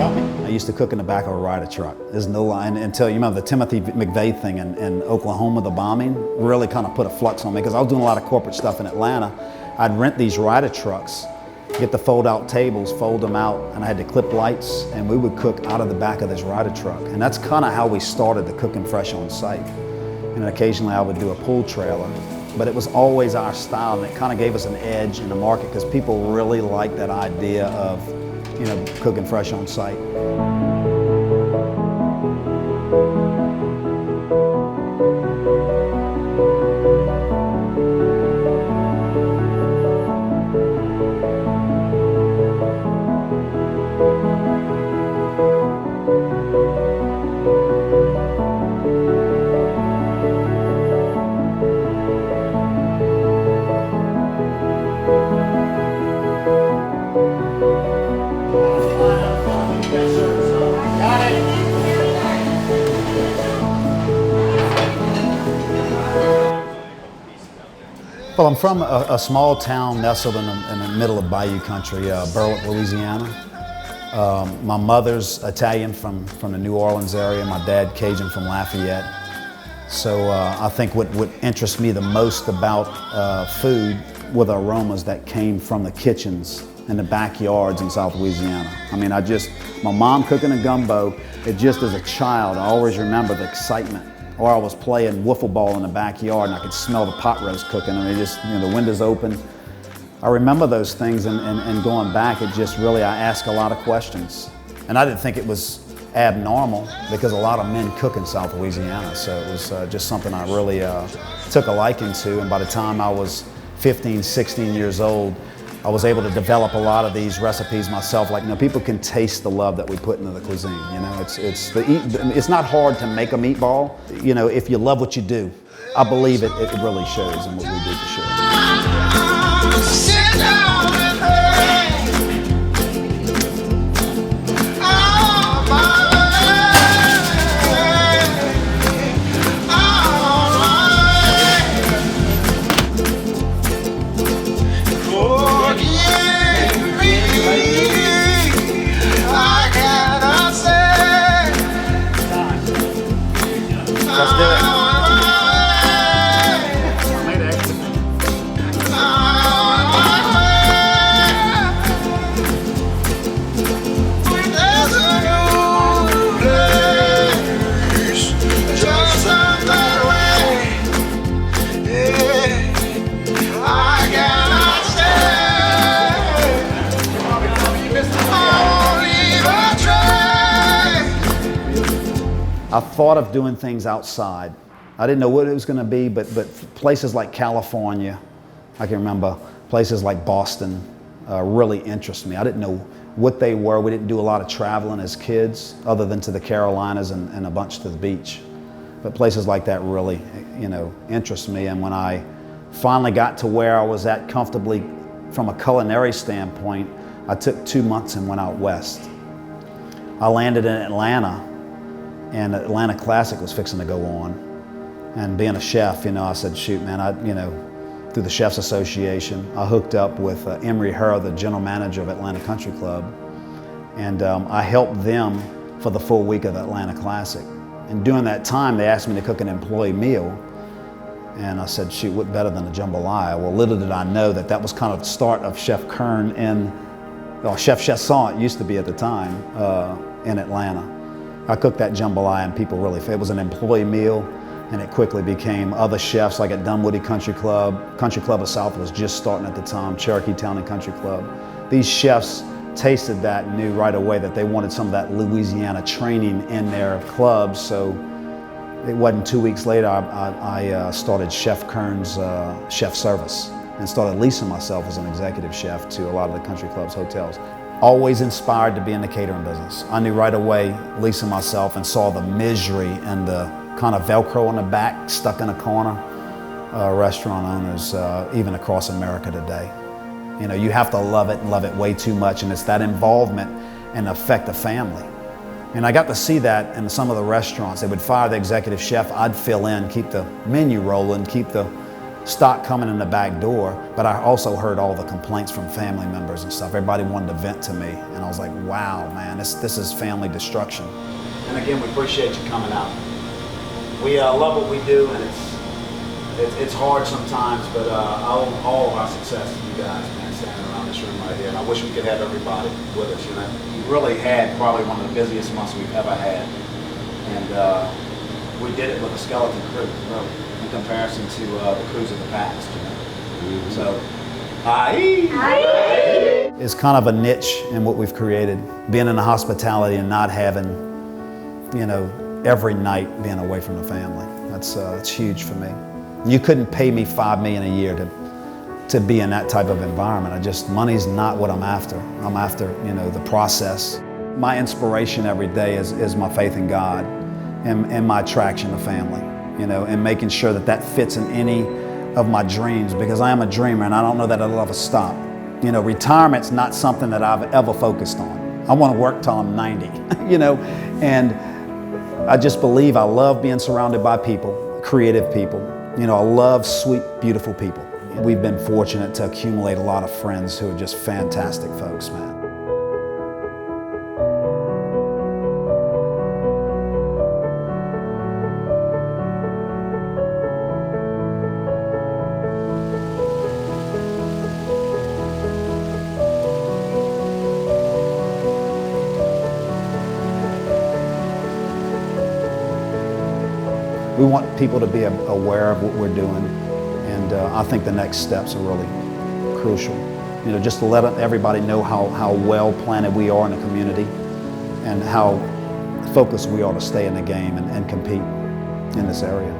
I used to cook in the back of a Ryder truck. There's no line until, you remember the Timothy McVeigh thing in Oklahoma, the bombing, really kind of put a flux on me because I was doing a lot of corporate stuff in Atlanta. I'd rent these Ryder trucks, get the fold-out tables, fold them out, and I had to clip lights, and we would cook out of the back of this Ryder truck. And that's kind of how we started the Cooking Fresh on site. And occasionally I would do a pool trailer. But it was always our style, and it kind of gave us an edge in the market because people really liked that idea of, you know, cooking fresh on site. Well, I'm from a small town nestled in the middle of Bayou Country, Berwick, Louisiana. My mother's Italian from the New Orleans area, my dad Cajun from Lafayette. So I think what interests me the most about food were the aromas that came from the kitchens and the backyards in South Louisiana. I mean, my mom cooking a gumbo, it just as a child, I always remember the excitement. Or I was playing wiffle ball in the backyard and I could smell the pot roast cooking and the windows open. I remember those things and going back, it just really, I asked a lot of questions. And I didn't think it was abnormal because a lot of men cook in South Louisiana. So it was just something I really took a liking to. And by the time I was 15, 16 years old, I was able to develop a lot of these recipes myself. Like, you know, people can taste the love that we put into the cuisine. You know, it's not hard to make a meatball. You know, if you love what you do, I believe it really shows in what we do for sure. Sit down and let's do it. I thought of doing things outside. I didn't know what it was going to be, but places like California, I can remember places like Boston really interest me. I didn't know what they were. We didn't do a lot of traveling as kids other than to the Carolinas and a bunch to the beach. But places like that really, you know, interest me. And when I finally got to where I was at comfortably from a culinary standpoint, I took 2 months and went out west. I landed in Atlanta, and the Atlanta Classic was fixing to go on. And being a chef, you know, I said, shoot, man, through the Chefs Association, I hooked up with Emery Herr, the general manager of Atlanta Country Club. And I helped them for the full week of the Atlanta Classic. And during that time, they asked me to cook an employee meal. And I said, shoot, what better than a jambalaya? Well, little did I know that was kind of the start of Chef Kern Chef Chasson, it used to be at the time, in Atlanta. I cooked that jambalaya and people really, it was an employee meal, and it quickly became other chefs like at Dunwoody Country Club of South was just starting at the time, Cherokee Town and Country Club. These chefs tasted that and knew right away that they wanted some of that Louisiana training in their clubs, so it wasn't 2 weeks later I started Chef Kern's chef service and started leasing myself as an executive chef to a lot of the country clubs, hotels. Always inspired to be in the catering business. I knew right away, leasing myself, and saw the misery and the kind of Velcro on the back, stuck in a corner. Restaurant owners, even across America today. You know, you have to love it and love it way too much, and it's that involvement and affect the family. And I got to see that in some of the restaurants. They would fire the executive chef, I'd fill in, keep the menu rolling, keep the stock coming in the back door, but I also heard all the complaints from family members and stuff. Everybody wanted to vent to me, and I was like, wow, man, this is family destruction. And again, we appreciate you coming out. We love what we do, and it's hard sometimes, but I owe all of our success to you guys, man, standing around this room right here. And I wish we could have everybody with us, you know. We really had probably one of the busiest months we've ever had. And we did it with a skeleton crew, really, in comparison to the crews of the past, you know. Mm-hmm. So, it's kind of a niche in what we've created. Being in the hospitality and not having, you know, every night being away from the family. It's huge for me. You couldn't pay me $5 million a year to be in that type of environment. Money's not what I'm after. I'm after, you know, the process. My inspiration every day is my faith in God and my attraction to family, you know, and making sure that fits in any of my dreams, because I am a dreamer and I don't know that it'll ever stop. You know, retirement's not something that I've ever focused on. I want to work till I'm 90, you know, and I just believe I love being surrounded by people, creative people. You know, I love sweet, beautiful people. We've been fortunate to accumulate a lot of friends who are just fantastic folks, man. We want people to be aware of what we're doing, and I think the next steps are really crucial. You know, just to let everybody know how well planted we are in the community and how focused we are to stay in the game and compete in this area.